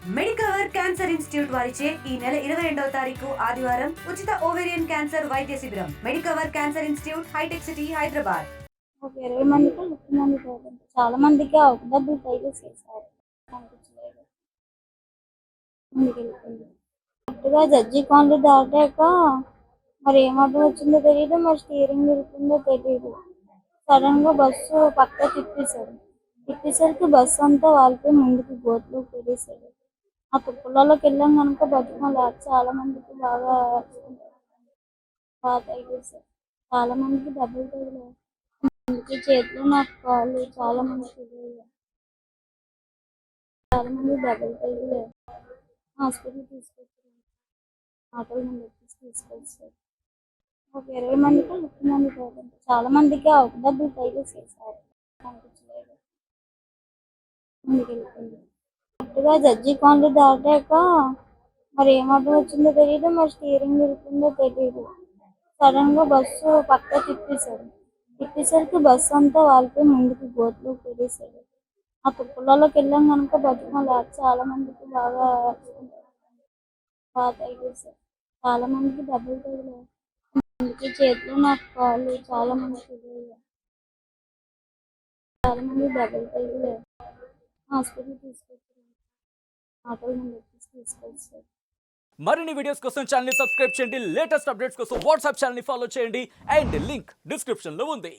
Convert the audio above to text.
Medicover cancer institute వారిచే ఈ నెల 22వ తారీఖు ఆదివారం ఉచిత ఓవేరియన్ క్యాన్సర్ వైద్య శిబిరం. Medicover cancer institute, Hitech City, Hyderabad. ఒక 20 మందికి 30 మంది కాదండి. చాలా మందికి డబ్బులు పే చేసేసారు. కనిపించలేదు. ముందుకెళ్ళిపోయింది. కరెక్ట్‌గా జడ్జి కాలనీ దాటాక మరి ఏం అడ్డం వచ్చిందో తెలీదు. మరి స్టీరింగ్ ఇరుకుందో తెలీదు. సడన్‌గా బస్సు పక్కకి తిప్పేశాడు. తిప్పేసరికి బస్సు అంతా వాలిపోయి ముందుకి గోతిలోకి పడేశాడు. ఆ తుప్పలలోకి వెళ్ళాం గనుక బతిమాలారు. చాలా మందికి బాగా యాక్సిడెంట్ అయింది. బాగా తగిలేశారు. చాలా మందికి దెబ్బలు తగిలాయి. అందుకే చేతులు నాకు కాళ్ళు చాలా మందికి ఇదయ్యాయి. చాలా మంది దెబ్బలు తగిలాయి. హాస్పిటల్‌కి తీసుకొచ్చారు. ఆటోలో ఎక్కించి తీసుకొచ్చారు. ఒక 20 మందికి 30 మంది కాదండి. చాలా మందికి డబ్బులు తగిలేసేసారు. కనిపించలేదు. ముందుకెళ్ళిపోయింది. కరెక్ట్‌గా జడ్జి కాలనీ దాటాక మరి ఏం అడ్డం వచ్చిందో తెలీదు. మరి స్టీరింగ్ ఇరుకుందో తెలీదు. సడన్‌గా బస్సు పక్కకి తిప్పేశాడు. తిప్పేసరికి బస్సు అంతా వాలిపోయి ముందుకి గోతిలోకి పడేశాడు. ఆ తుప్పలలోకి వెళ్ళాం గనుక బతిమాలారు. చాలా మందికి బాగా యాక్సిడెంట్ అయింది. బాగా తగిలేశారు. చాలా మందికి దెబ్బలు తగిలాయి. అందుకే చేతులు నాకు కాళ్ళు చాలా మందికి ఇదయ్యాయి. చాలా మంది దెబ్బలు తగిలాయి. హాస్పిటల్‌కి తీసుకొచ్చారు. ఆటోలో ఎక్కించి తీసుకొచ్చారు. మరిన్ని వీడియోస్ కోసం ఛానల్ ని సబ్స్క్రైబ్ చేయండి. లేటెస్ట్ అప్డేట్స్ కోసం వాట్సాప్ ఛానల్ ని ఫాలో చేయండి. అండ్ లింక్ డిస్క్రిప్షన్ లో ఉంది.